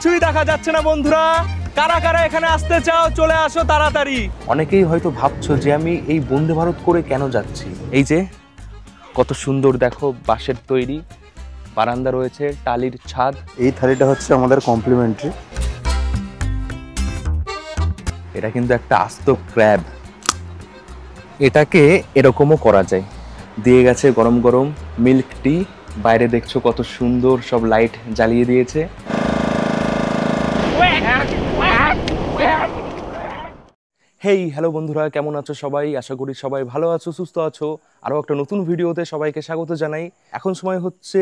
কিছুই দেখা যাচ্ছে না বন্ধুরা। কারা কারা এখানে আসতে চাও চলে আসো তাড়াতাড়ি। অনেকেই হয়তো ভাবছো যে আমি এই বন্দে ভারত করে কেন যাচ্ছি। এই যে কত সুন্দর দেখো, বাঁশের তৈরি বারান্দা রয়েছে, টালির ছাদ। এই থালিটা হচ্ছে আমাদের কমপ্লিমেন্টারি। এটা কিন্তু একটা আস্ত ক্র্যাব। এটাকে এরকমও করা যায়। দিয়ে গেছে গরম গরম মিল্ক টি। বাইরে দেখছো কত সুন্দর সব লাইট জ্বালিয়ে দিয়েছে। হেই হ্যালো বন্ধুরা, কেমন আছো সবাই? আশা করি সবাই ভালো আছো, সুস্থ আছো। আরও একটা নতুন ভিডিওতে সবাইকে স্বাগত জানাই। এখন সময় হচ্ছে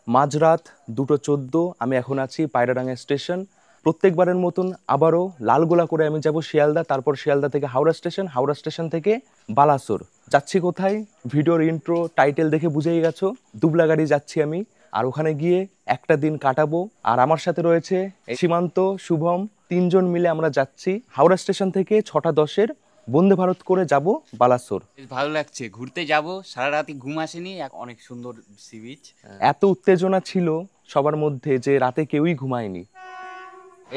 মাঝরাত 2:14। আমি এখন আছি পায়রাডাঙ্গা স্টেশন। প্রত্যেকবারের মতন আবারও লালগোলা করে আমি যাব শিয়ালদা, তারপর শিয়ালদা থেকে হাওড়া স্টেশন, হাওড়া স্টেশন থেকে বালাসোর। যাচ্ছি কোথায়? ভিডিওর ইন্ট্রো টাইটেল দেখে বুঝেই গেছো, দুবলাগাড়ি যাচ্ছি আমি। আর ওখানে গিয়ে একটা দিন কাটাবো। আর আমার সাথে রয়েছে সীমান্ত, শুভম, 3জন মিলে আমরা যাচ্ছি হাওড়া স্টেশন থেকে 6:10-এর বন্দে ভারত করে যাব বালাসোর। বেশ ভালো লাগছে, ঘুরতে যাব, সারা রাতে ঘুম আসেনি, অনেক সুন্দর সি বিচ। এত উত্তেজনা ছিল সবার মধ্যে যে রাতে কেউই ঘুমায়নি।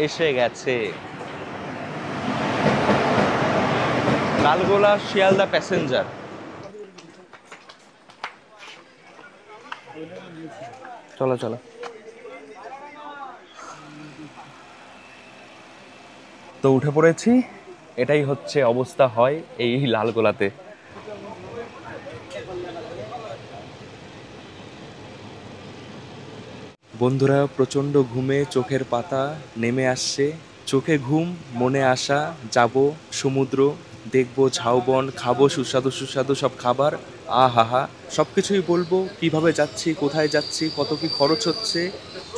এসে গেছে লালগোলা শিয়ালদা প্যাসেঞ্জার। চলো চলো। তো উঠে পড়েছি। এটাই হচ্ছে অবস্থা হয় এই লালগোলাতে। বন্ধুরা, প্রচণ্ড ঘুমে চোখের পাতা নেমে আসছে। চোখে ঘুম, মনে আশা, যাব সমুদ্র, দেখবো ঝাউবন, খাবো সুস্বাদু সুস্বাদু সব খাবার। আহা, সব কিছুই বলবো, কিভাবে যাচ্ছি, কোথায় যাচ্ছি, কত কি খরচ হচ্ছে।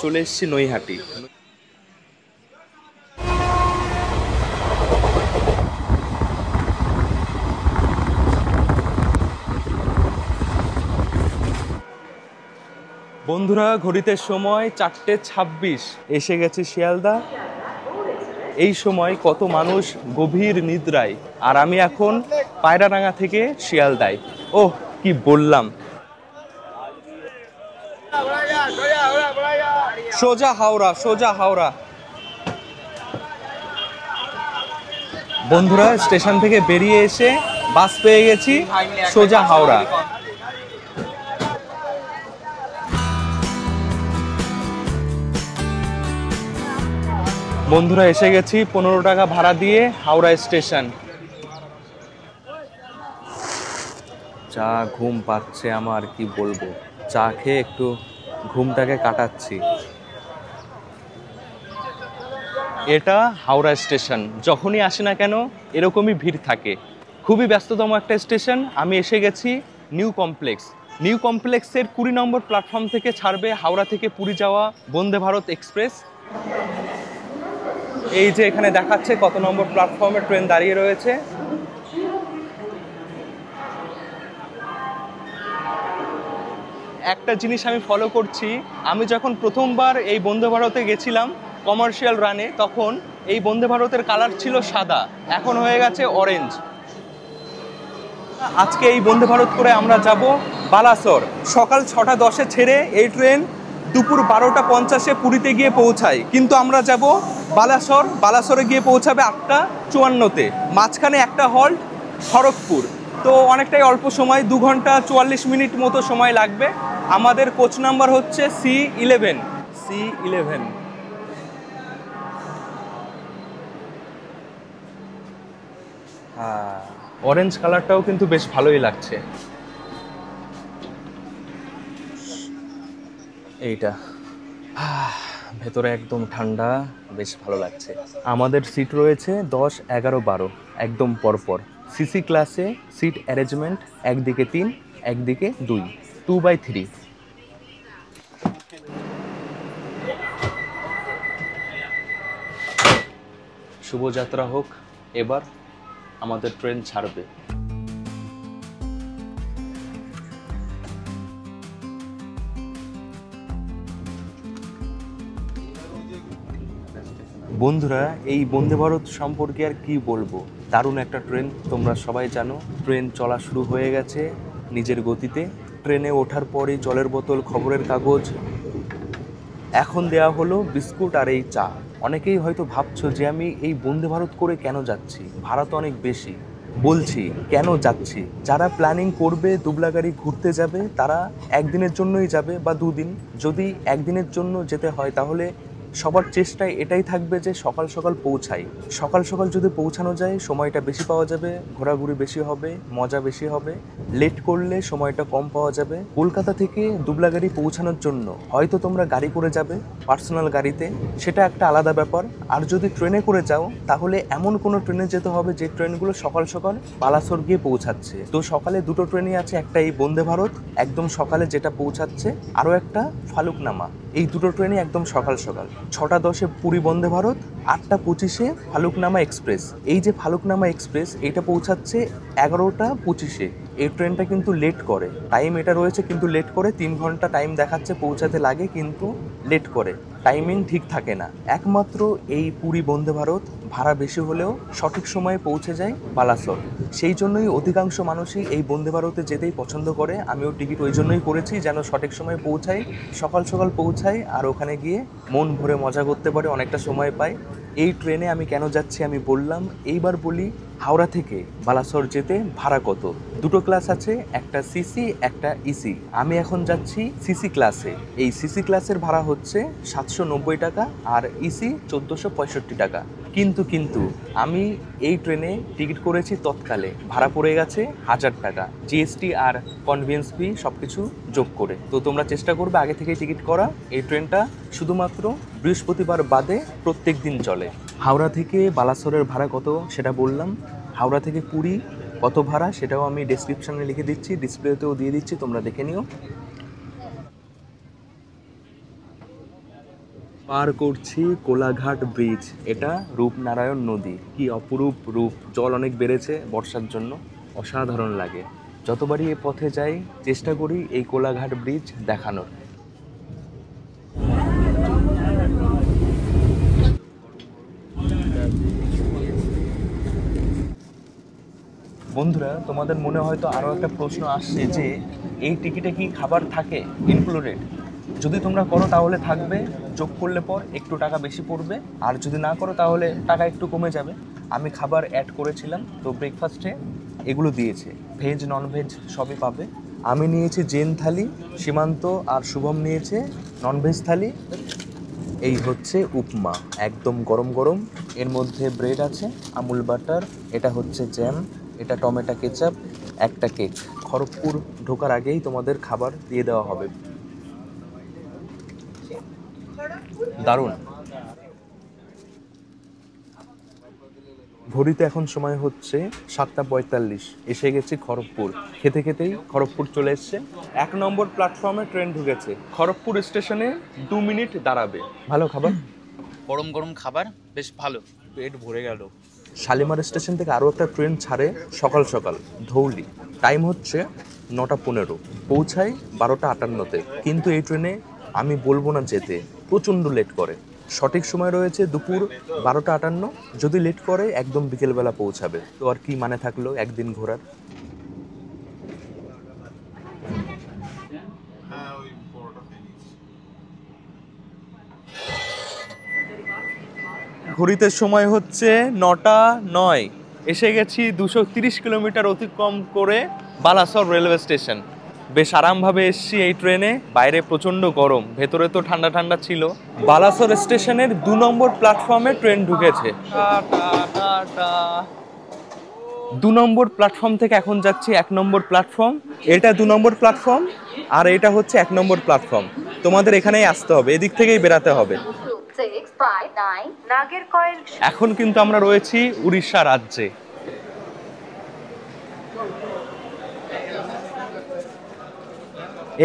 চলে এসছি নৈহাটি। বন্ধুরা, ঘড়িতে সময় 4:26। এসে গেছে শিয়ালদা। এই সময় কত মানুষ গভীর নিদ্রায়, আর আমি এখন পায়রাডাঙ্গা থেকে শিয়ালদায়। ওহ, কি বললাম! সোজা হাওড়া, সোজা হাওড়া। বন্ধুরা, স্টেশন থেকে বেরিয়ে এসে বাস পেয়ে গেছি, সোজা হাওড়া। বন্ধুরা, এসে গেছি 15 টাকা ভাড়া দিয়ে হাওড়া স্টেশন। চা ঘুম পাচ্ছে আমার, কি বলবো। চা খেয়ে একটু ঘুমটাকে কাটাচ্ছি। এটা হাওড়া স্টেশন। যখনই আসে না কেন এরকমই ভিড় থাকে। খুবই ব্যস্ততম একটা স্টেশন। আমি এসে গেছি নিউ কমপ্লেক্স। নিউ কমপ্লেক্সের 20 নম্বর প্ল্যাটফর্ম থেকে ছাড়বে হাওড়া থেকে পুরী যাওয়া বন্দে ভারত এক্সপ্রেস। এই যে এখানে দেখাচ্ছে কত নম্বর প্ল্যাটফর্মে ট্রেন দাঁড়িয়ে রয়েছে। একটা জিনিস আমি ফলো করছি, আমি যখন প্রথমবার এই বন্দে ভারতে গেছিলাম কমার্শিয়াল রানে, তখন এই বন্দে ভারতের কালার ছিল সাদা, এখন হয়ে গেছে অরেঞ্জ। আজকে এই বন্দে ভারত করে আমরা যাব বালাসোর। সকাল 6:10-এ ছেড়ে এই ট্রেন দুপুর 12:50-এ পুরীতে গিয়ে পৌঁছায়, কিন্তু আমরা যাব বালাসোর। বালাসোরে গিয়ে পৌঁছাবে 8:54-তে। মাঝখানে একটা হল্ট খড়গপুর। তো অনেকটাই অল্প সময়, 2 ঘন্টা 44 মিনিট মতো সময় লাগবে। আমাদের কোচ নাম্বার হচ্ছে C11। হ্যাঁ, অরেঞ্জ কালারটাও কিন্তু বেশ ভালোই লাগছে। এইটা ভেতরে একদম ঠান্ডা, বেশ ভালো লাগছে। আমাদের সিট রয়েছে 10, 11, 12 একদম পরপর। সিসি ক্লাসে সিট অ্যারেঞ্জমেন্ট একদিকে 3, একদিকে 2, 2/3। শুভযাত্রা হোক। এবার আমাদের ট্রেন ছাড়বে। বন্ধুরা, এই বন্দে ভারত সম্পর্কে আর কি বলবো। দারুণ একটা ট্রেন, তোমরা সবাই জানো। ট্রেন চলা শুরু হয়ে গেছে নিজের গতিতে। ট্রেনে ওঠার পরই জলের বোতল, খবরের কাগজ, এখন দেয়া হলো বিস্কুট আর এই চা। অনেকেই হয়তো ভাবছো যে আমি এই বন্দে ভারত করে কেন যাচ্ছি, ভাড়া তো অনেক বেশি। বলছি কেন যাচ্ছি। যারা প্ল্যানিং করবে দুবলাগাড়ি ঘুরতে যাবে তারা একদিনের জন্যই যাবে বা দুদিন। যদি একদিনের জন্য যেতে হয় তাহলে সবার চেষ্টায় এটাই থাকবে যে সকাল সকাল পৌঁছাই। সকাল সকাল যদি পৌঁছানো যায় সময়টা বেশি পাওয়া যাবে, ঘোরাঘুরি বেশি হবে, মজা বেশি হবে। লেট করলে সময়টা কম পাওয়া যাবে। কলকাতা থেকে দুবলাগাড়ি পৌঁছানোর জন্য হয়তো তোমরা গাড়ি করে যাবে, পার্সোনাল গাড়িতে, সেটা একটা আলাদা ব্যাপার। আর যদি ট্রেনে করে যাও তাহলে এমন কোনো ট্রেনে যেতে হবে যে ট্রেনগুলো সকাল সকাল বালাসোর গিয়ে পৌঁছাচ্ছে। তো সকালে দুটো ট্রেনই আছে, একটা এই বন্দে ভারত একদম সকালে যেটা পৌঁছাচ্ছে, আরও একটা ফালুকনামা। এই দুটো ট্রেনই একদম সকাল সকাল। 6টা 10-এ পুরী বন্দে ভারত, 8টা 25-এ ফালুকনামা এক্সপ্রেস। এই যে ফালুকনামা এক্সপ্রেস এটা পৌঁছাচ্ছে 11টা 25-এ। এই ট্রেনটা কিন্তু লেট করে, টাইম এটা রয়েছে কিন্তু লেট করে, 3 ঘন্টা টাইম দেখাচ্ছে পৌঁছাতে লাগে কিন্তু লেট করে, টাইমিং ঠিক থাকে না। একমাত্র এই পুরী বন্দে ভারত ভাড়া বেশি হলেও সঠিক সময়ে পৌঁছে যায় বালাসোর। সেই জন্যই অধিকাংশ মানুষই এই বন্দে ভারতে যেতেই পছন্দ করে। আমিও টিকিট ওই জন্যই করেছি যেন সঠিক সময়ে পৌঁছাই, সকাল সকাল পৌঁছাই আর ওখানে গিয়ে মন ভরে মজা করতে পারে, অনেকটা সময় পাই। এই ট্রেনে আমি কেন যাচ্ছি আমি বললাম। এইবার বলি হাওড়া থেকে বালাসোর যেতে ভাড়া কত। দুটো ক্লাস আছে, একটা সিসি একটা ইসি। আমি এখন যাচ্ছি সিসি ক্লাসে। এই সিসি ক্লাসের ভাড়া হচ্ছে 790 টাকা আর ইসি 1465 টাকা। কিন্তু আমি এই ট্রেনে টিকিট করেছি তৎকালে, ভাড়া পড়ে গেছে 1000 টাকা, জিএসটি আর কনভেন্স ফি সব কিছু যোগ করে। তো তোমরা চেষ্টা করবে আগে থেকে টিকিট করা। এই ট্রেনটা শুধুমাত্র বৃহস্পতিবার বাদে প্রত্যেক দিন চলে। হাওড়া থেকে বালাসোরের ভাড়া কত সেটা বললাম। হাওড়া থেকে পুরী কত ভাড়া সেটাও আমি ডেসক্রিপশনে লিখে দিচ্ছি, ডিসপ্লেতেও দিয়ে দিচ্ছি, তোমরা দেখে নিও। পার করছি কোলাঘাট ব্রিজ। এটা রূপনারায়ণ নদী, কি অপরূপ রূপ। জল অনেক বেড়েছে বর্ষার জন্য, অসাধারণ লাগে। যতবারই এ পথে যাই চেষ্টা করি এই কোলাঘাট ব্রিজ দেখানোর। বন্ধুরা, তোমাদের মনে হয়তো আরও একটা প্রশ্ন আসছে যে এই টিকিটে কি খাবার থাকে ইনক্লুডেড। যদি তোমরা করো তাহলে থাকবে, যোগ করলে পর একটু টাকা বেশি পড়বে, আর যদি না করো তাহলে টাকা একটু কমে যাবে। আমি খাবার অ্যাড করেছিলাম, তো ব্রেকফাস্টে এগুলো দিয়েছে, ভেজ নন ভেজ সবই পাবে। আমি নিয়েছি জেন থালি, সীমান্ত আর শুভম নিয়েছে ননভেজ থালি। এই হচ্ছে উপমা, একদম গরম গরম, এর মধ্যে ব্রেড আছে, আমুল বাটার, এটা হচ্ছে জ্যাম, এটা টমেটো কেচাপ, একটা কেক। খড়গপুর ঢোকার আগেই তোমাদের খাবার দিয়ে দেওয়া হবে। দারুণ। ঘড়িতে এখন সময় হচ্ছে 7টা 45, এসে গেছি খড়গপুর। খেতে খেতেই খড়গপুর চলে এসছে। 1 নম্বর প্ল্যাটফর্মে ট্রেন ঢুকেছে, খড়গপুর স্টেশনে 2 মিনিট দাঁড়াবে। ভালো খাবার, গরম গরম খাবার, বেশ ভালো, পেট ভরে গেল। শালিমার স্টেশন থেকে আরও একটা ট্রেন ছাড়ে সকাল সকাল ধৌলি। টাইম হচ্ছে 9টা 15, পৌঁছায় 12টা 58-তে। কিন্তু এই ট্রেনে আমি বলবো না যেতে, প্রচণ্ড লেট করে। সঠিক সময় রয়েছে দুপুর 12টা 58, যদি লেট করে একদম বিকেলবেলা পৌঁছাবে। তো আর কি মানে থাকলো একদিন ঘোরার। ঘড়িতে সময় হচ্ছে 9টা 9, এসে গেছি 230 কিলোমিটার অতিক্রম করে বালাসোর রেলওয়ে স্টেশন। বেশ আরামভাবে এসছি এই ট্রেনে, বাইরে প্রচণ্ড গরম, ভেতরে তো ঠান্ডা ঠান্ডা ছিল। বালাসোর স্টেশনের 2 নম্বর প্ল্যাটফর্মে ট্রেন ঢুকেছে। 2 নম্বর প্ল্যাটফর্ম থেকে এখন যাচ্ছি 1 নম্বর প্ল্যাটফর্ম। এটা 2 নম্বর প্ল্যাটফর্ম আর এটা হচ্ছে 1 নম্বর প্ল্যাটফর্ম। তোমাদের এখানেই আসতে হবে, এদিক থেকেই বেরাতে হবে। এখন কিন্তু আমরা রয়েছি উড়িষ্যা রাজ্যে।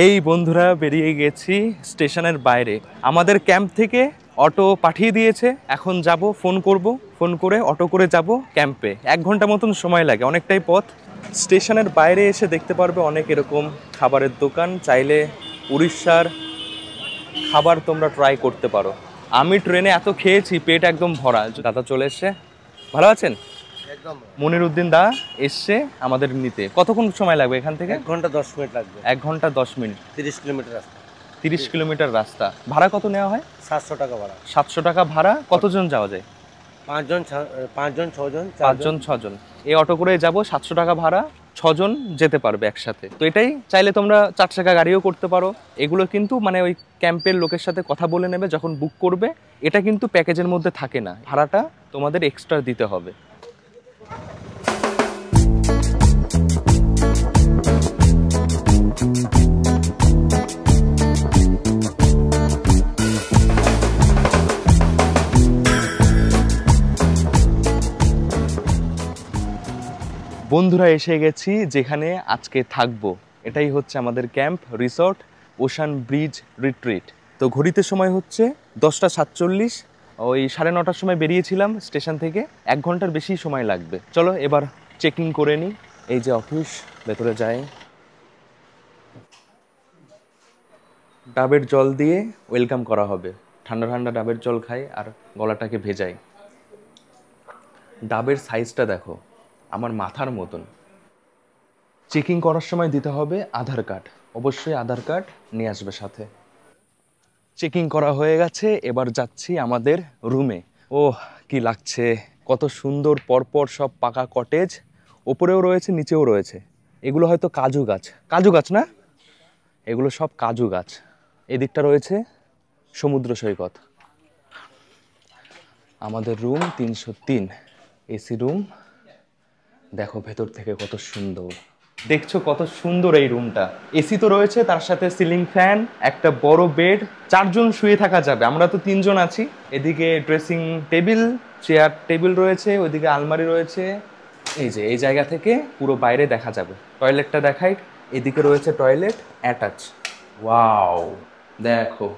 এই বন্ধুরা বেরিয়ে গেছি স্টেশনের বাইরে। আমাদের ক্যাম্প থেকে অটো পাঠিয়ে দিয়েছে, এখন যাব, ফোন করে অটো করে যাব ক্যাম্পে। 1 ঘন্টা মতন সময় লাগে, অনেকটাই পথ। স্টেশনের বাইরে এসে দেখতে পারবে অনেক এরকম খাবারের দোকান, চাইলে উড়িষ্যার খাবার তোমরা ট্রাই করতে পারো। আমি ট্রেনে এত খেয়েছি, পেট একদম ভরা। দাদা চলে এসছে, ভালো আছেন? মনিরউদ্দিন দা এসছে আমাদের নিতে। কতক্ষণ সময় লাগবে এখান থেকে? 1 ঘন্টা 10 মিনিট লাগবে। 1 ঘন্টা 10 মিনিট, 30 কিলোমিটার রাস্তা। 30 কিলোমিটার রাস্তা। ভাড়া কত নেওয়া হয়? 700 টাকা ভাড়া। 700 টাকা ভাড়া। কতজন যাওয়া যায়? 5জন 6জন 5জন 6জন। এই অটো করে যাব, 700 টাকা ভাড়া, 6জন যেতে পারবে একসাথে। তো এটাই, চাইলে তোমরা 4 চাকা গাড়িও করতে পারো। এগুলো কিন্তু মানে ওই ক্যাম্পের লোকের সাথে কথা বলে নেবে যখন বুক করবে। এটা কিন্তু প্যাকেজের মধ্যে থাকে না, ভাড়াটা তোমাদের এক্সট্রা দিতে হবে। বন্ধুরা, এসে গেছি যেখানে আজকে থাকবো। এটাই হচ্ছে আমাদের camp resort ocean bridge retreat. তো ঘড়িতে সময় হচ্ছে 10টা 47। ওই 9:30টার সময় বেরিয়েছিলাম স্টেশন থেকে। 1 ঘন্টার বেশি সময় লাগবে। চলো এবার চেকিং করে নিই। এই যে অফিস, ভেতরে যাই। ডাবের জল দিয়ে ওয়েলকাম করা হবে। ঠান্ডা ঠান্ডা ডাবের জল খাই আর গলাটাকে ভেজাই। ডাবের সাইজটা দেখো, আমার মাথার মতন। চেকিং করার সময় দিতে হবে আধার কার্ড। অবশ্যই আধার কার্ড নিয়ে আসবে সাথে। চেকিং করা হয়ে গেছে, এবার যাচ্ছি আমাদের রুমে। ওহ, কি লাগছে! কত সুন্দর পরপর সব পাকা কটেজ। ওপরেও রয়েছে, নিচেও রয়েছে। এগুলো হয়তো কাজু গাছ। কাজু গাছ না, এগুলো সব কাজু গাছ। এদিকটা রয়েছে সমুদ্র সৈকত। আমাদের রুম 303, এসি রুম। দেখো ভেতর থেকে কত সুন্দর। দেখছো কত সুন্দর এই রুমটা। এসি তো রয়েছে, তার সাথে সিলিং ফ্যান, একটা বড় বেড। 4 জন শুয়ে থাকা যাবে, আমরা তো 3 জন আছি। এদিকে ড্রেসিং টেবিল, চেয়ার টেবিল রয়েছে, ওইদিকে আলমারি রয়েছে। এই যে এই জায়গা থেকে পুরো বাইরে দেখা যাবে। টয়লেটটা দেখাই। এদিকে রয়েছে টয়লেট অ্যাটাচ। ওয়াও, দেখো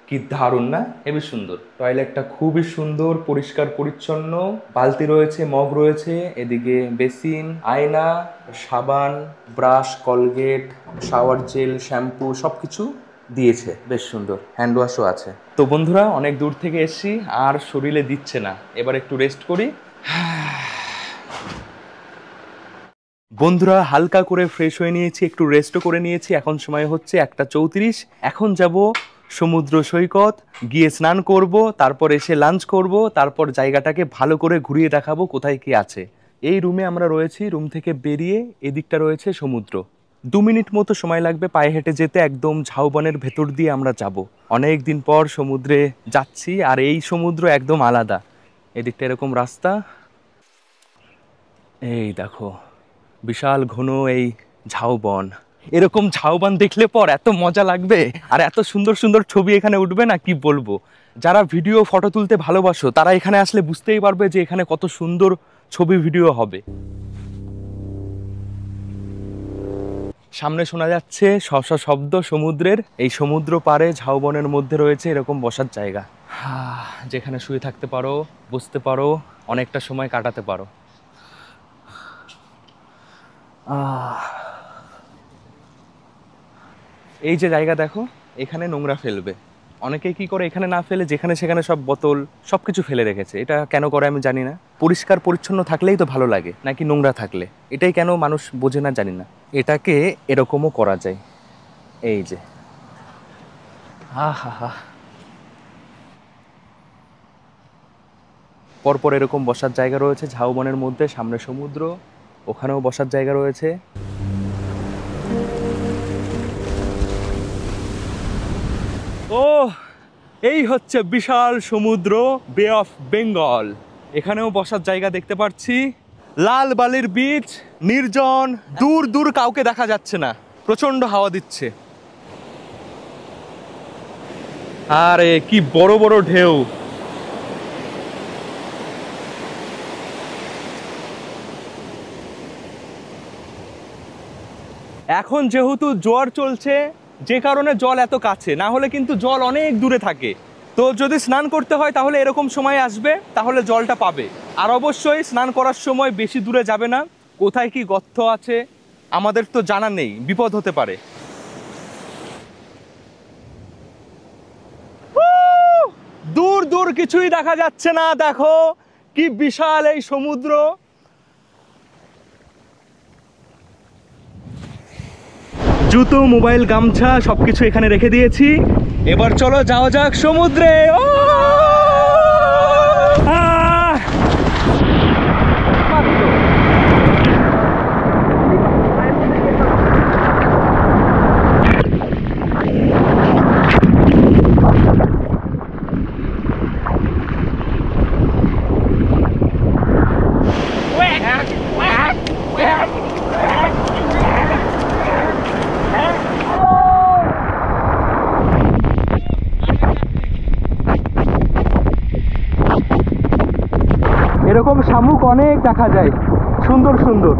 কি দারুণ না? হেবি সুন্দর। টয়লেটটা খুবই সুন্দর, পরিষ্কার পরিচ্ছন্ন। বালতি রয়েছে, মগ রয়েছে, এদিকে বেসিন, আয়না, সাবান, brush, Colgate, shower gel, shampoo সবকিছু দিয়েছে। বেশ সুন্দর। হ্যান্ড ওয়াশও আছে। তো বন্ধুরা, অনেক দূর থেকে এসেছি, আর শরীরে দিচ্ছে না। এবার একটু রেস্ট করি। বন্ধুরা, হালকা করে ফ্রেশ হয়ে নিয়েছি, একটু রেস্টও করে নিয়েছি। এখন সময় হচ্ছে 1:34। এখন যাব সমুদ্র সৈকত, গিয়ে স্নান করব, তারপর এসে লাঞ্চ করব, তারপর জায়গাটাকে ভালো করে ঘুরিয়ে দেখাবো কোথায় কি আছে। এই রুমে আমরা রয়েছি। রুম থেকে বেরিয়ে এদিকটা রয়েছে সমুদ্র। 2 মিনিট মতো সময় লাগবে পায়ে হেঁটে যেতে। একদম ঝাউবনের ভেতর দিয়ে আমরা যাব। অনেক দিন পর সমুদ্রে যাচ্ছি, আর এই সমুদ্র একদম আলাদা। এদিকটা এরকম রাস্তা। এই দেখো, বিশাল ঘন এই ঝাউবন। এরকম ঝাউবন দেখলে পর এত মজা লাগবে, আর এত সুন্দর সুন্দর ছবি এখানে উঠবে না, কি বলবো। যারা ভিডিও ফটো তুলতে ভালোবাসো তারা এখানে আসলে বুঝতেই পারবে যে এখানে কত সুন্দর ছবি ভিডিও হবে। সামনে শোনা যাচ্ছে শশা শব্দ সমুদ্রের। এই সমুদ্র পাড়ে ঝাউবনের মধ্যে রয়েছে এরকম বসার জায়গা, যেখানে শুয়ে থাকতে পারো, বসতে পারো, অনেকটা সময় কাটাতে পারো। এই যে জায়গা দেখো, এখানে নোংরা ফেলবে। অনেকেই কি করে, এখানে না ফেলে যেখানে সেখানে সব বোতল সবকিছু ফেলে রেখেছে। এটা কেন করে আমি জানি না। পরিষ্কার পরিচ্ছন্ন থাকলেই তো ভালো লাগে, নাকি নোংরা থাকলে? এটাই কেন মানুষ বোঝে না জানি না। এটাকে এরকমও করা যায়। এই যে হা, পরপর এরকম বসার জায়গা রয়েছে ঝাউবনের মধ্যে। সামনে সমুদ্র, ওখানেও বসার জায়গা রয়েছে। ও, এই হচ্ছে বিশাল সমুদ্র, বে অফ বেঙ্গল। এখানেও বসার জায়গা দেখতে পাচ্ছি। লাল বালির বিচ, নির্জন, দূর দূর কাউকে দেখা যাচ্ছে না। প্রচন্ড হাওয়া দিচ্ছে। আরে কি বড় বড় ঢেউ। এখন যেহেতু জোয়ার চলছে, যে কারণে জল এত কাছে, না হলে কিন্তু জল অনেক দূরে থাকে। তো যদি স্নান করতে হয় তাহলে এরকম সময় আসবে, তাহলে জলটা পাবে। আর অবশ্যই স্নান করার সময় বেশি দূরে যাবে না। কোথায় কি গর্ত আছে আমাদের তো জানা নেই, বিপদ হতে পারে। দূর দূর কিছুই দেখা যাচ্ছে না। দেখো কি বিশাল এই সমুদ্র। জুতো, মোবাইল, গামছা সবকিছু এখানে রেখে দিয়েছি। এবার চলো যাওয়া যাক সমুদ্রে। আহ! এরকম শামুক অনেক দেখা যায়, সুন্দর সুন্দর।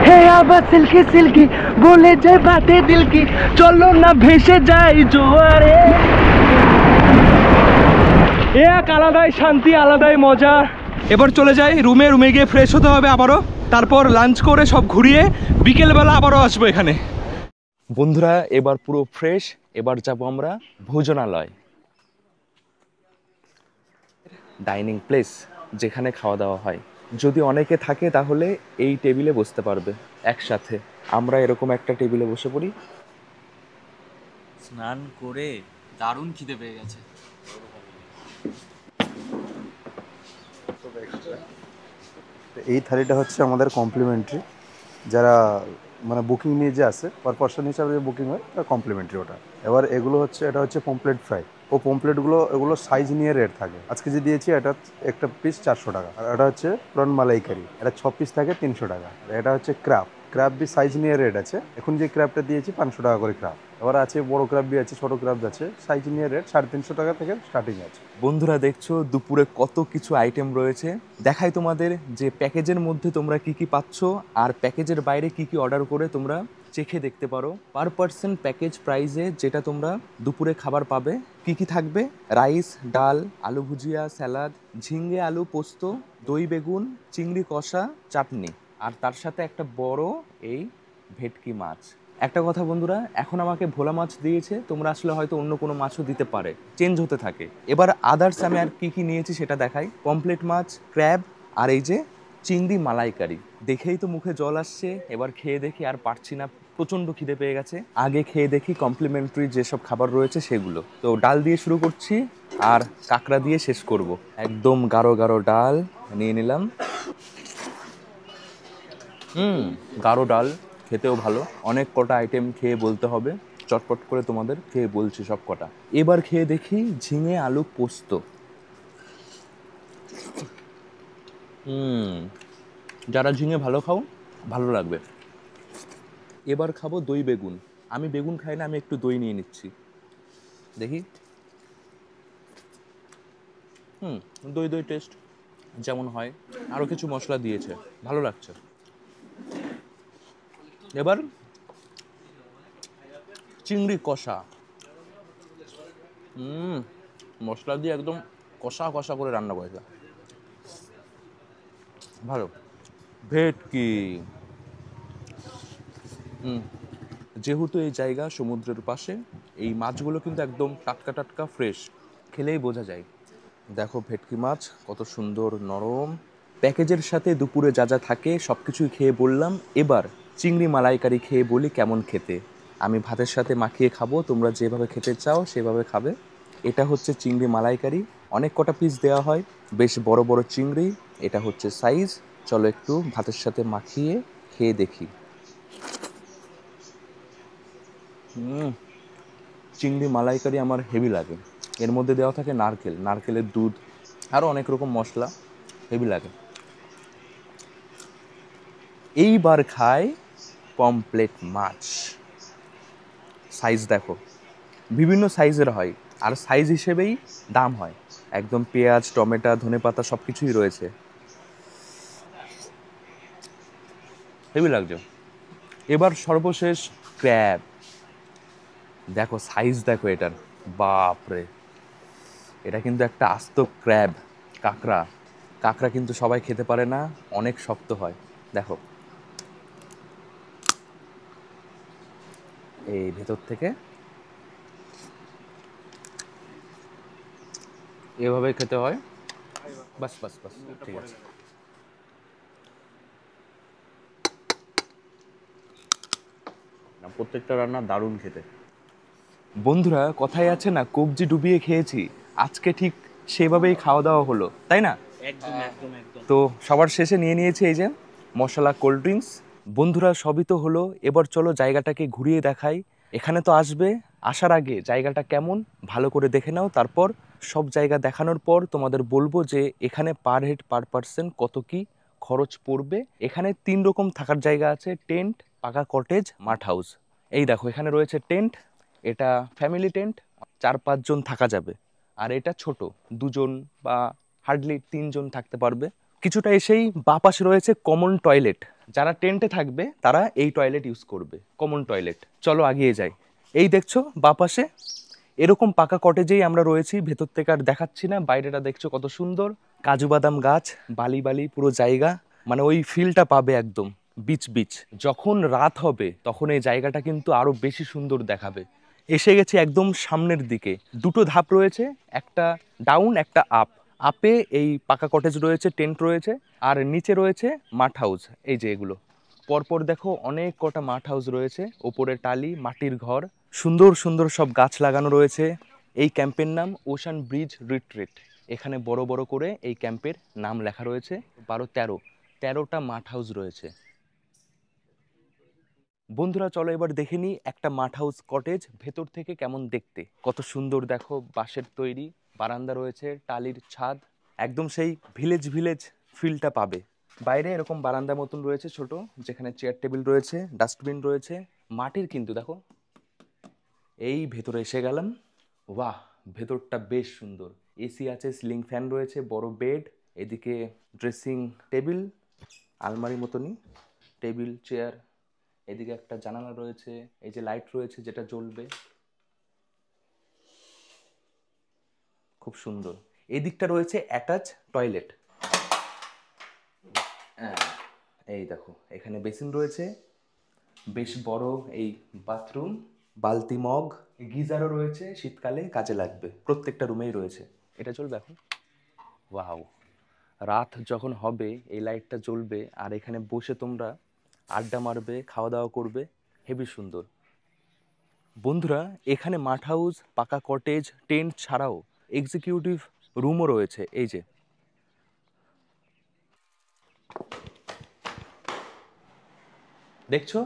হে আবার সিল্কি সিল্কি বলে যায় বাতে দিল কি, চলো না ভেসে যাই জোয়ারে। এ এক আলাদাই শান্তি, আলাদাই মজা। এবার চলে যাই রুমে, রুমে গিয়ে ফ্রেশ হতে হবে আবারও, তারপর লাঞ্চ করে সব ঘুরিয়ে বিকেলবেলা আবারও আসবো এখানে। বন্ধুরা এবার পুরো ফ্রেশ, এবার যাব আমরা ভোজনালয়, ডাইনিং প্লেস যেখানে খাওয়া দাওয়া হয়। যদি অনেকে থাকে তাহলে এই টেবিলে বসতে পারবে একসাথে। আমরা এরকম একটা টেবিলে বসে পড়ি। স্নান করে দারুণ খিদে পেয়ে গেছে। এই থালিটা হচ্ছে আমাদের কমপ্লিমেন্টারি, যারা মানে বুকিং নিয়ে যে আসে পার পার্সন হিসাবে যে বুকিং হয় তার কমপ্লিমেন্টারি ওটা। এবার এগুলো হচ্ছে, এটা হচ্ছে পমপ্লেট ফ্রাই। ও পমপ্লেটগুলো এগুলো সাইজ নিয়ে রেট থাকে। আজকে যে দিয়েছি এটা একটা পিস 400 টাকা। আর এটা হচ্ছে প্রন মালাইকারি, এটা 6 পিস থাকে 300 টাকা। আর এটা হচ্ছে ক্র্যাব, ক্র্যাব বি সাইজ নিয়ে রেট আছে। এখন যে ক্র্যাবটা দিয়েছি 500 টাকা করে ক্র্যাব। এবার আছে বড় ক্র্যাব বি আছে, ছোট ক্র্যাব আছে, সাইজ নিয়ে রেট 350 টাকা থেকে স্টার্টিং আছে। বন্ধুরা দেখছো দুপুরে কত কিছু আইটেম রয়েছে। দেখাই তোমাদের যে প্যাকেজের মধ্যে তোমরা কি কি পাচ্ছ আর প্যাকেজের বাইরে কি কি অর্ডার করে তোমরা চেখে দেখতে পারো। পার পার্সন প্যাকেজ প্রাইসে যেটা তোমরা দুপুরে খাবার পাবে কি কি থাকবে: রাইস, ডাল, আলু ভুজিয়া, স্যালাড, ঝিঙ্গে আলু পোস্ত, দই বেগুন, চিংড়ি কষা, চাটনি, আর তার সাথে একটা বড় এই ভেটকি মাছ। একটা কথা বন্ধুরা, এখন আমাকে ভোলা মাছ দিয়েছে, তোমরা আসলে হয়তো অন্য কোনো মাছও দিতে পারে, চেঞ্জ হতে থাকে। এবার আদার্স আমি আর কি কি নিয়েছি সেটা দেখাই। পমপ্লেট মাছ, ক্র্যাব, আর এই যে চিংড়ি মালাইকারি। দেখেই তো মুখে জল আসছে, এবার খেয়ে দেখি, আর পারছি না, প্রচণ্ড খিদে পেয়ে গেছে। আগে খেয়ে দেখি কমপ্লিমেন্টারি যেসব খাবার রয়েছে সেগুলো। তো ডাল দিয়ে শুরু করছি আর কাঁকড়া দিয়ে শেষ করব। একদম গাঢ় গাঢ় ডাল নিয়ে নিলাম। গাঢ় ডাল, খেতেও ভালো। অনেক কটা আইটেম খেয়ে বলতে হবে, চটপট করে তোমাদের খেয়ে বলছি সব কটা। এবার খেয়ে দেখি ঝিঙে আলু পোস্ত। যারা ঝিঙে ভালো খাও ভালো লাগবে। এবার খাবো দই বেগুন। আমি বেগুন খাই না, আমি একটু দই নিয়ে নিচ্ছি, দেখি। দই দই টেস্ট যেমন হয়, আরও কিছু মশলা দিয়েছে, ভালো লাগছে। এবার চিংড়ি কষা। মশলা দিয়ে একদম কষা কষা করে রান্না করেছে, ভালো। ভেটকি। যেহেতু এই জায়গা সমুদ্রের পাশে, এই মাছগুলো কিন্তু একদম টাটকা টাটকা ফ্রেশ, খেলেই বোঝা যায়। দেখো ভেটকি মাছ কত সুন্দর নরম। প্যাকেজের সাথে দুপুরে যা যা থাকে সব কিছুই খেয়ে বললাম। এবার চিংড়ি মালাইকারি খেয়ে বলি কেমন খেতে। আমি ভাতের সাথে মাখিয়ে খাবো, তোমরা যেভাবে খেতে চাও সেভাবে খাবে। এটা হচ্ছে চিংড়ি মালাইকারি, অনেক কটা পিস দেওয়া হয়, বেশ বড় বড় চিংড়ি। এটা হচ্ছে সাইজ। চলো একটু ভাতের সাথে মাখিয়ে খেয়ে দেখি। চিংড়ি মালাইকারি আমার হেভি লাগে। এর মধ্যে দেওয়া থাকে নারকেল, নারকেলের দুধ, আরও অনেক রকম মশলা, হেভি লাগে। এইবার খাই পমপ্লেট মাছ। সাইজ দেখো, বিভিন্ন সাইজের হয়, আর সাইজ হিসেবেই দাম হয়। একদম পেঁয়াজ, টমেটো, ধনেপাতা সব কিছুই রয়েছে, হেভি লাগছে। এবার সর্বশেষ ক্র্যাব। দেখো সাইজ দেখো এটার, বাপরে, এটা কিন্তু একটা আস্ত ক্র্যাব। কাঁকড়া, কাঁকড়া কিন্তু সবাই খেতে পারে না, অনেক শক্ত হয়। দেখো এই ভেতর থেকে এভাবে খেতে হয়। বাস বাস বাস, ঠিক আছে। না, প্রত্যেকটা রান্না দারুণ খেতে। বন্ধুরা, কথায় আছে না, কবজি ডুবিয়ে খেয়েছি, আজকে ঠিক সেভাবেই খাওয়া দাওয়া হলো, তাই না? একদম একদম একদম। তো সবার শেষে নিয়ে নিয়েছি এই যে মশলা, কোল্ড ড্রিঙ্কস। বন্ধুরা, সবই তো হলো, এবার চলো জায়গাটাকে ঘুরিয়ে দেখাই। এখানে তো আসবে, আসার আগে জায়গাটা কেমন ভালো করে দেখে নাও, তারপর সব জায়গা দেখানোর পর তোমাদের বলবো যে এখানে পার হেড পার পার্সন কত কি খরচ পড়বে। এখানে 3 রকম থাকার জায়গা আছে: টেন্ট, পাকা কটেজ, মাঠ হাউস। এই দেখো, এখানে রয়েছে টেন্ট, এটা ফ্যামিলি টেন্ট, 4-5 জন থাকা যাবে। আর এটা ছোট, 2 জন বা হার্ডলি 3 জন থাকতে পারবে। কিছুটা এসেই বাঁ পাশে রয়েছে কমন টয়লেট। যারা টেন্টে থাকবে তারা এই টয়লেট ইউজ করবে, কমন টয়লেট। চলো আগিয়ে যাই। এই দেখছো বাঁ পাশে, এরকম পাকা কটেজেই আমরা রয়েছি। ভেতর থেকে আর দেখাচ্ছি না, বাইরেটা দেখছো কত সুন্দর, কাজু বাদাম গাছ, বালি বালি পুরো জায়গা, মানে ওই ফিলটা পাবে একদম বিচ বিচ। যখন রাত হবে তখন এই জায়গাটা কিন্তু আরো বেশি সুন্দর দেখাবে। এসে গেছি একদম সামনের দিকে, 2টো ধাপ রয়েছে, একটা ডাউন একটা আপ। আপে এই পাকা কটেজ রয়েছে, টেন্ট রয়েছে, আর নিচে রয়েছে মাঠ হাউস। এই যে এগুলো পরপর দেখো, অনেক কটা মাঠ হাউস রয়েছে, ওপরে টালি, মাটির ঘর, সুন্দর সুন্দর সব গাছ লাগানো রয়েছে। এই ক্যাম্পের নাম ওশান ব্রিজ রিট্রিট। এখানে বড় বড় করে এই ক্যাম্পের নাম লেখা রয়েছে। 13টা মাঠ হাউস রয়েছে। বন্ধুরা, চলো এবার দেখে নিই একটা মাঠ হাউস কটেজ ভেতর থেকে কেমন দেখতে। কত সুন্দর দেখো, বাঁশের তৈরি, বারান্দা রয়েছে, টালির ছাদ, একদম সেই ভিলেজ ভিলেজ ফিলটা পাবে। বাইরে এরকম বারান্দা মতন রয়েছে ছোট, যেখানে চেয়ার টেবিল রয়েছে, ডাস্টবিন রয়েছে, মাটির কিন্তু দেখো। এই ভেতরে এসে গেলাম, বাহ, ভেতরটা বেশ সুন্দর। এসি আছে, সিলিং ফ্যান রয়েছে, বড় বেড, এদিকে ড্রেসিং টেবিল, আলমারি মতনই টেবিল চেয়ার, এদিকে একটা জানালা রয়েছে, এই যে লাইট রয়েছে যেটা জ্বলবে, খুব সুন্দর। এদিকটা রয়েছে অ্যাটাচ টয়লেট। এই দেখো, এখানে বেসিন রয়েছে, বেশ বড় এই বাথরুম, বালতি, মগ, গিজারও রয়েছে, শীতকালে কাজে লাগবে, প্রত্যেকটা রুমেই রয়েছে। এটা চলবে এখন। ওয়াও, রাত যখন হবে এই লাইটটা জ্বলবে, আর এখানে বসে তোমরা আড্ডা মারবে, খাওয়া দাওয়া করবে, হেবি সুন্দর। বন্ধুরা, এখানে মাঠ হাউস, পাকা কটেজ, টেন্ট ছাড়াও এক্সিকিউটিভ রুমও রয়েছে। এই যে দেখছো,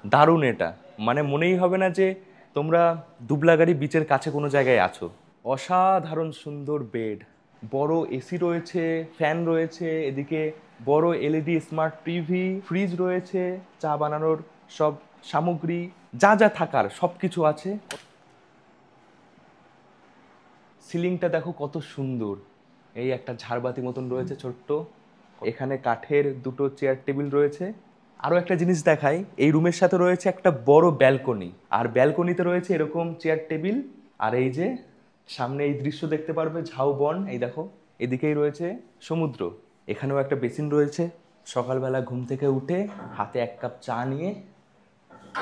দারুণ এটা, মানে মনেই হবে না যে তোমরা দুবলাগাড়ি বিচের কাছে কোনো জায়গায় আছো। অসাধারণ সুন্দর বেড, বড় এসি রয়েছে, ফ্যান রয়েছে, এদিকে বড় এলইডি স্মার্ট টিভি, ফ্রিজ রয়েছে, চা বানানোর সব সামগ্রী, যা যা থাকার সব কিছু আছে। সিলিংটা দেখো কত সুন্দর, এই একটা ঝাড়বাতি মতন রয়েছে ছোট্ট, এখানে কাঠের 2টো চেয়ার টেবিল রয়েছে। আরও একটা জিনিস দেখাই, এই রুমের সাথে রয়েছে একটা বড় ব্যালকনি, আর ব্যালকনিতে রয়েছে এরকম চেয়ার টেবিল। আর এই যে সামনে এই দৃশ্য দেখতে পারবে, ঝাউবন, এই দেখো এদিকেই রয়েছে সমুদ্র। এখানেও একটা বেসিন রয়েছে। সকালবেলা ঘুম থেকে উঠে হাতে 1 কাপ চা নিয়ে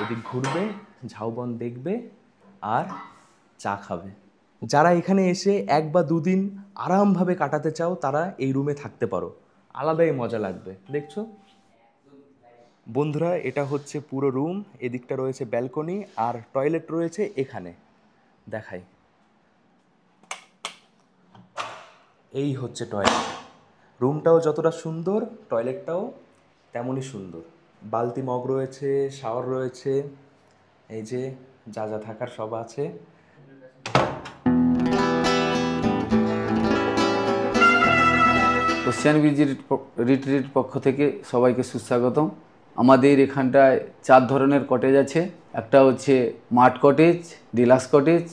এদিক ঘুরবে, ঝাউবন দেখবে আর চা খাবে। যারা এখানে এসে 1 বা 2 দিন আরামভাবে কাটাতে চাও তারা এই রুমে থাকতে পারো, আলাদাই মজা লাগবে। দেখছো বন্ধুরা, এটা হচ্ছে পুরো রুম, এদিকটা রয়েছে ব্যালকনি, আর টয়লেট রয়েছে এখানে, দেখাই। এই হচ্ছে টয়লেট। রুমটাও যতটা সুন্দর, টয়লেটটাও তেমনই সুন্দর। বালতি, মগ রয়েছে, শাওয়ার রয়েছে, এই যে যা যা থাকার সব আছে। ওশিয়ান ব্রিজ রিট্রিট পক্ষ থেকে সবাইকে সুস্বাগতম। আমাদের এখানটায় 4 ধরনের কটেজ আছে। একটা হচ্ছে মাঠ কটেজ, ডিলাক্স কটেজ,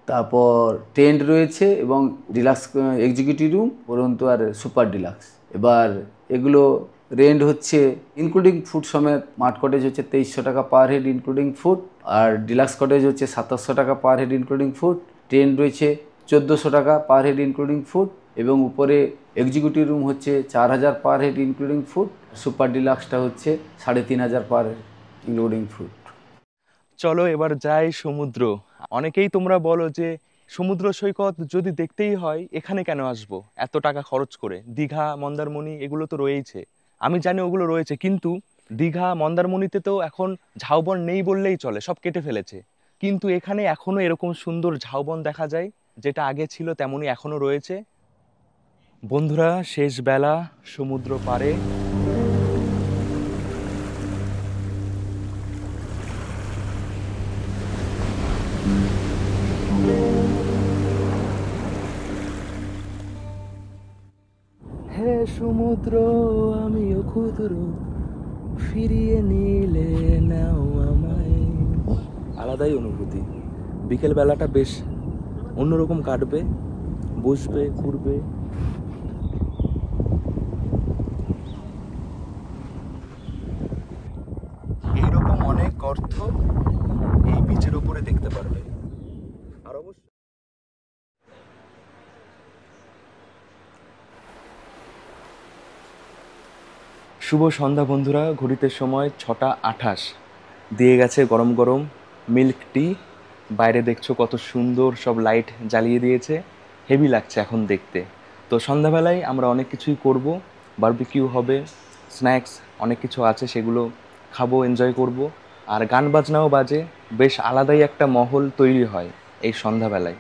তারপর টেন্ট রয়েছে এবং ডিলাক্স এক্সিকিউটিভ রুম, পরন্তু আর সুপার ডিলাক্স। এবার এগুলো রেন্ট হচ্ছে ইনক্লুডিং ফুড সমেত। মাঠ কটেজ হচ্ছে 2300 টাকা পার হেড ইনক্লুডিং ফুড, আর ডিলাক্স কটেজ হচ্ছে 2700 টাকা পার হেড ইনক্লুডিং ফুড। টেন্ট রয়েছে 1400 টাকা পার হেড ইনক্লুডিং ফুড, এবং উপরে এক্সিকিউটিভ রুম হচ্ছে 4000 per head including food. Super ডিলাক্সটা হচ্ছে 3500 পার হেড ইনক্লুডিং ফুড। চলো এবার যাই সমুদ্র। অনেকেই তোমরা বলো যে সমুদ্র সৈকত যদি দেখতেই হয় এখানে কেন আসবো এত টাকা খরচ করে? দীঘা, মন্দারমণি এগুলো তো রয়েইছে, আমি জানি ওগুলো রয়েছে, কিন্তু দীঘা মন্দারমণিতে তো এখন ঝাউবন নেই বললেই চলে, সব কেটে ফেলেছে। কিন্তু এখানে এখনো এরকম সুন্দর ঝাউবন দেখা যায়, যেটা আগে ছিল তেমনই এখনো রয়েছে। বন্ধুরা, শেষ বেলা, সমুদ্র পাড়ে। হে সমুদ্র আমিও ক্ষুদ্র, ফিরিয়ে নিলে নাও আমায়। আলাদাই অনুভূতি। বিকেল বেলাটা বেশ অন্যরকম কাটবে, বসবে, ঘুরবে। এইরকম অনেক গর্ত এই বিচের উপরে দেখতে পারবে। আর অবশ্য শুভ সন্ধ্যা বন্ধুরা, ঘড়িতে সময় 6টা 28। দিয়ে গেছে গরম গরম মিল্ক টি। বাইরে দেখছো কত সুন্দর সব লাইট জ্বালিয়ে দিয়েছে, হেভি লাগছে এখন দেখতে। তো সন্ধ্যাবেলায় আমরা অনেক কিছুই করব, বারবিকিউ হবে, স্ন্যাক্স অনেক কিছু আছে, সেগুলো খাবো, এনজয় করব। আর গান বাজনাও বাজে, বেশ আলাদাই একটা মহল তৈরি হয় এই সন্ধ্যাবেলায়।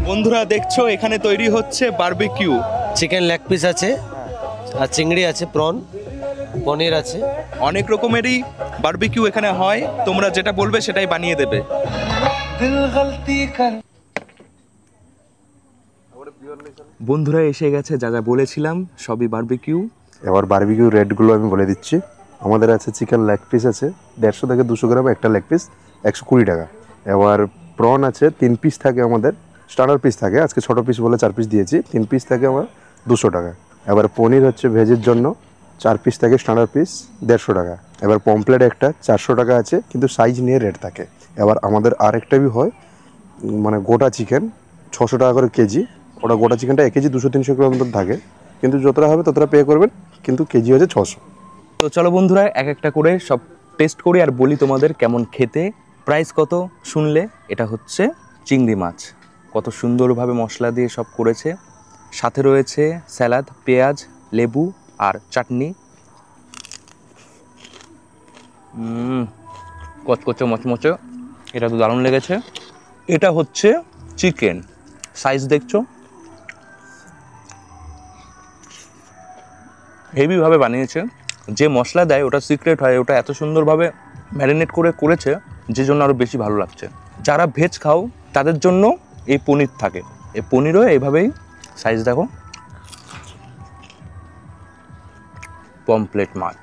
বন্ধুরা দেখছো এখানে তৈরি হচ্ছে বারবিকিউ। চিকেন লেগ পিস আছে, আর চিংড়ি আছে, প্রন, পনির আছে। অনেক রকমেরই বারবিকিউ এখানে হয়, তোমরা যেটা বলবে সেটাই বানিয়ে দেবে। বন্ধুরা এসে গেছে, যা যা বলেছিলাম সবই বারবিকিউ। এবার বারবিকিউ রেটগুলো আমি বলে দিচ্ছি। আমাদের আছে চিকেন লেগ পিস আছে 150 থেকে 200 গ্রাম একটা লেগ পিস, 120 টাকা। এবার প্রন আছে 3 পিস থাকে, আমাদের স্টার্টার পিস থাকে, আজকে ছোটো পিস বলে 4 পিস দিয়েছি, 3 পিস থাকে আমার 200 টাকা। এবার পনির হচ্ছে ভেজের জন্য 4 পিস থাকে, স্টার্টার পিস 150 টাকা। এবার পমপ্লেট একটা 400 টাকা আছে, কিন্তু সাইজ নিয়ে রেট থাকে। এবার আমাদের আরেকটা বি হয় মানে গোটা চিকেন 600 টাকা করে কেজি। ওটা গোটা চিকেনটা 1 কেজি 200-300 গ্রাম মতন থাকে, কিন্তু যতটা হবে ততটা পে করবেন, কিন্তু কেজি হচ্ছে 600। তো চলো বন্ধুরা এক একটা করে সব টেস্ট করি আর বলি তোমাদের কেমন খেতে। প্রাইস কত শুনলে, এটা হচ্ছে চিংড়ি মাছ, কত সুন্দরভাবে মশলা দিয়ে সব করেছে, সাথে রয়েছে স্যালাড, পেঁয়াজ, লেবু আর চাটনি। কচকচে মচমচে, এটা তো দারুণ লেগেছে। এটা হচ্ছে চিকেন, সাইজ দেখছো, হেভিভাবে বানিয়েছে। যে মশলা দেয় ওটা সিক্রেট হয়, ওটা এত সুন্দরভাবে ম্যারিনেট করে করেছে, যে জন্য আরও বেশি ভালো লাগছে। যারা ভেজ খাও তাদের জন্য এই পনির থাকে, এই পনিরও এইভাবেই, সাইজ দেখো। পমপ্লেট মাছ,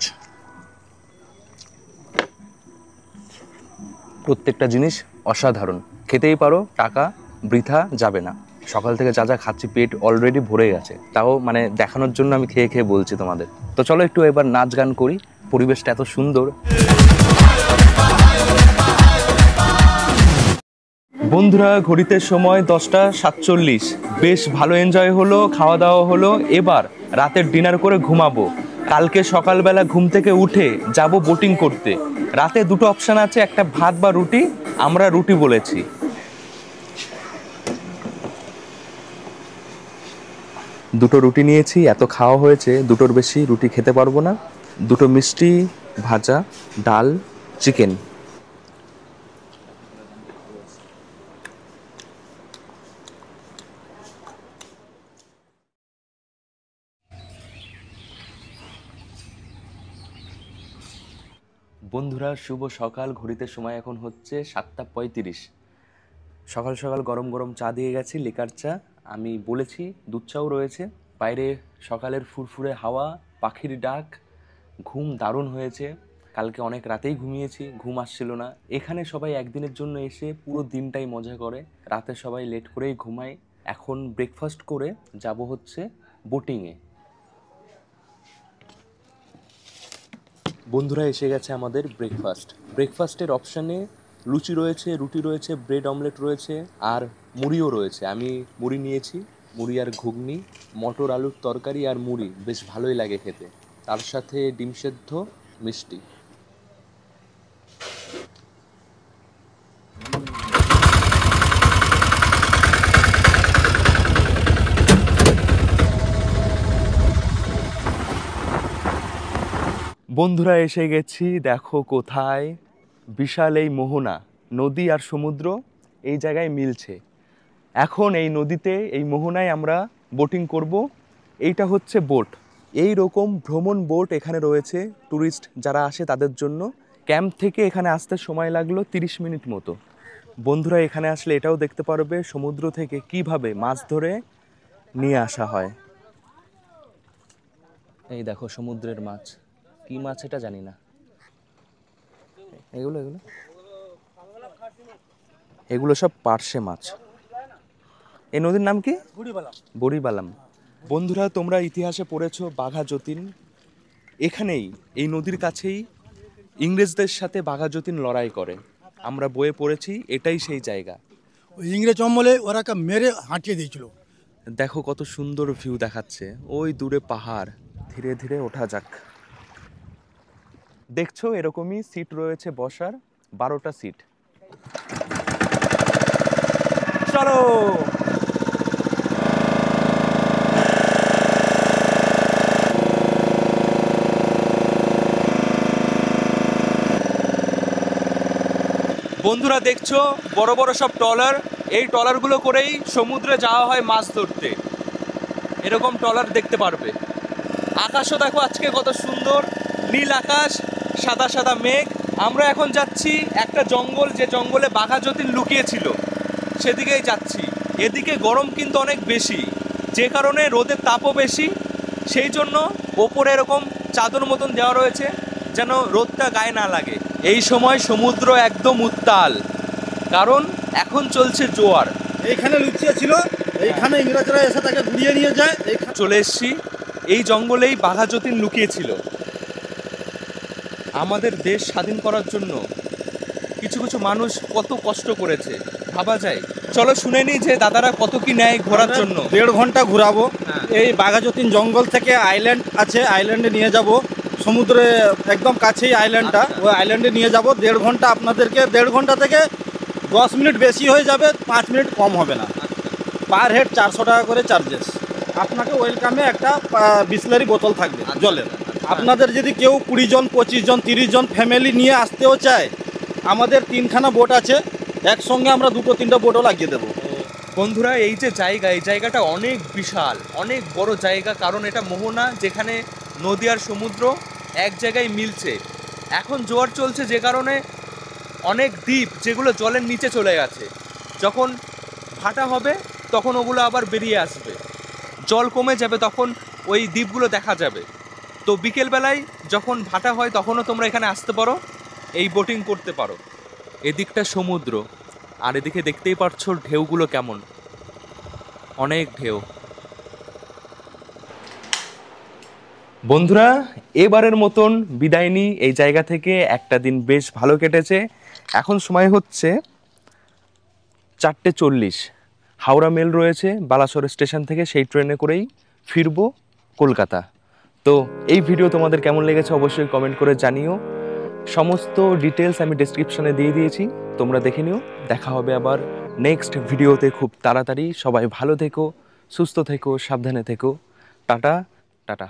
প্রত্যেকটা জিনিস অসাধারণ, খেতেই পারো, টাকা বৃথা যাবে না। সকাল থেকে যা যা খাচ্ছি পেট অলরেডি ভরে গেছে, তাও মানে দেখানোর জন্য আমি খেয়ে খেয়ে বলছি তোমাদের। তো চলো একটু এবার নাচ গান করি, পরিবেশটা এত সুন্দর। বন্ধুরা ঘড়িতে সময় 10টা 47, বেশ ভালো এনজয় হলো, খাওয়া দাওয়া হলো। এবার রাতের ডিনার করে ঘুমাবো। কালকে সকালবেলা ঘুম থেকে উঠে যাব বোটিং করতে। রাতে দুটো অপশান আছে, একটা ভাত বা রুটি, আমরা রুটি বলেছি। দুটো রুটি নিয়েছি, এত খাওয়া হয়েছে, দুটোর বেশি রুটি খেতে পারবো না। দুটো মিষ্টি, ভাজা, ডাল, চিকেন। বন্ধুরা শুভ সকাল, ঘড়িতে সময় এখন হচ্ছে 7টা 35। সকাল সকাল গরম গরম চা দিয়ে গেছি, লিকার চা। আমি বলেছি দুধ চাও রয়েছে। বাইরে সকালের ফুরফুরে হাওয়া, পাখির ডাক, ঘুম দারুণ হয়েছে। কালকে অনেক রাতেই ঘুমিয়েছি, ঘুম আসছিল না। এখানে সবাই একদিনের জন্য এসে পুরো দিনটাই মজা করে, রাতে সবাই লেট করেই ঘুমায়। এখন ব্রেকফাস্ট করে যাব হচ্ছে বোটিংয়ে। বন্ধুরা এসে গেছে আমাদের ব্রেকফাস্টের অপশানে লুচি রয়েছে, রুটি রয়েছে, ব্রেড অমলেট রয়েছে আর মুড়িও রয়েছে। আমি মুড়ি নিয়েছি, মুড়ি আর ঘুগনি, মটর আলুর তরকারি আর মুড়ি বেশ ভালোই লাগে খেতে, তার সাথে ডিম সেদ্ধ, মিষ্টি। বন্ধুরা এসে গেছি, দেখো কোথায়, বিশাল এই মোহনা, নদী আর সমুদ্র এই জায়গায় মিলছে। এখন এই নদীতে, এই মোহনায় আমরা বোটিং করব। এইটা হচ্ছে বোট, এই রকম ভ্রমণ বোট এখানে রয়েছে ট্যুরিস্ট যারা আসে তাদের জন্য। ক্যাম্প থেকে এখানে আসতে সময় লাগলো 30 মিনিট মতো। বন্ধুরা এখানে আসলে এটাও দেখতে পারবে সমুদ্র থেকে কিভাবে মাছ ধরে নিয়ে আসা হয়। এই দেখো সমুদ্রের মাছ, কি মাছ এটা জানি না। এগুলো এগুলো এগুলো সব পার্শে মাছ। এই নদীর নাম কি? বড়িবালাম। বন্ধুরা তোমরা ইতিহাসে পড়েছো বাঘা যতীন, এখানেই এই নদীর কাছেই ইংরেজদের সাথে বাঘা যতীন লড়াই করে। আমরা বইয়ে পড়েছি, এটাই সেই জায়গা। ওই ইংরেজ আমলে ওরা মেরে হাঁটিয়ে দিয়েছিল। দেখো কত সুন্দর ভিউ দেখাচ্ছে, ওই দূরে পাহাড়। ধীরে ধীরে ওঠা যাক। দেখছো এরকমই সিট রয়েছে বসার, 12টা সিট। চলো। বন্ধুরা দেখছো বড় বড় সব ট্রলার, এই ট্রলারগুলো করেই সমুদ্রে যাওয়া হয় মাছ ধরতে। এরকম ট্রলার দেখতে পারবে। আকাশও দেখো আজকে কত সুন্দর, নীল আকাশ, সাদা সাদা মেঘ। আমরা এখন যাচ্ছি একটা জঙ্গল, যে জঙ্গলে বাঘা যতীন লুকিয়েছিল, সেদিকেই যাচ্ছি। এদিকে গরম কিন্তু অনেক বেশি, যে কারণে রোদের তাপও বেশি, সেই জন্য ওপরে এরকম চাদর মতন দেওয়া রয়েছে যেন রোদটা গায়ে না লাগে। এই সময় সমুদ্র একদম উত্তাল, কারণ এখন চলছে জোয়ার। এইখানে লুকিয়ে ছিল, এইখানে ইংরেজরা এসে তাকে ঘুরিয়ে নিয়ে যায়। চলে এসছি, এই জঙ্গলেই বাঘা যতীন লুকিয়েছিল। আমাদের দেশ স্বাধীন করার জন্য কিছু কিছু মানুষ কত কষ্ট করেছে, ভাবা যায়। চলো শুনে নিই যে দাদারা কত কি নেয় ঘোরার জন্য। 1.5 ঘন্টা ঘুরাবো। এই বাঘাযতীন জঙ্গল থেকে আইল্যান্ড আছে, আইল্যান্ডে নিয়ে যাব। সমুদ্রে একদম কাছেই আইল্যান্ডটা, ওই আইল্যান্ডে নিয়ে যাব। 1.5 ঘন্টা আপনাদেরকে, 1.5 ঘন্টা থেকে 10 মিনিট বেশি হয়ে যাবে, 5 মিনিট কম হবে না। পার হেড 400 টাকা করে চার্জেস। আপনাকে ওয়েলকামে একটা বিসলারি বোতল থাকবে জলের। আপনাদের যদি কেউ 20 জন, 25 জন, 30 জন ফ্যামিলি নিয়ে আসতেও চায়, আমাদের 3খানা বোট আছে, একসঙ্গে আমরা 2-3টা বোটও লাগিয়ে দেবো। বন্ধুরা এই যে জায়গা, এই জায়গাটা অনেক বিশাল, অনেক বড় জায়গা, কারণ এটা মোহনা, যেখানে নদী আর সমুদ্র এক জায়গায় মিলছে। এখন জোয়ার চলছে, যে কারণে অনেক দ্বীপ যেগুলো জলের নিচে চলে গেছে, যখন ভাটা হবে তখন ওগুলো আবার বেরিয়ে আসবে, জল কমে যাবে, তখন ওই দ্বীপগুলো দেখা যাবে। তো বিকেলবেলায় যখন ভাটা হয় তখনও তোমরা এখানে আসতে পারো, এই বোটিং করতে পারো। এদিকটা সমুদ্র, আর এদিকে দেখতেই পাচ্ছো ঢেউগুলো কেমন, অনেক ঢেউ। বন্ধুরা এবারের মতন বিদায় নিই এই জায়গা থেকে। একটা দিন বেশ ভালো কেটেছে। এখন সময় হচ্ছে 4:40। হাওড়া মেল রয়েছে বালাসোর স্টেশন থেকে, সেই ট্রেনে করেই ফিরবো কলকাতা। তো এই ভিডিও তোমাদের কেমন লেগেছে অবশ্যই কমেন্ট করে জানিও। সমস্ত ডিটেলস আমি ডেসক্রিপশনে দিয়ে দিয়েছি, তোমরা দেখে নিও। দেখা হবে আবার নেক্সট ভিডিওতে খুব তাড়াতাড়ি। সবাই ভালো থেকো, সুস্থ থেকো, সাবধানে থেকো। Tata tata.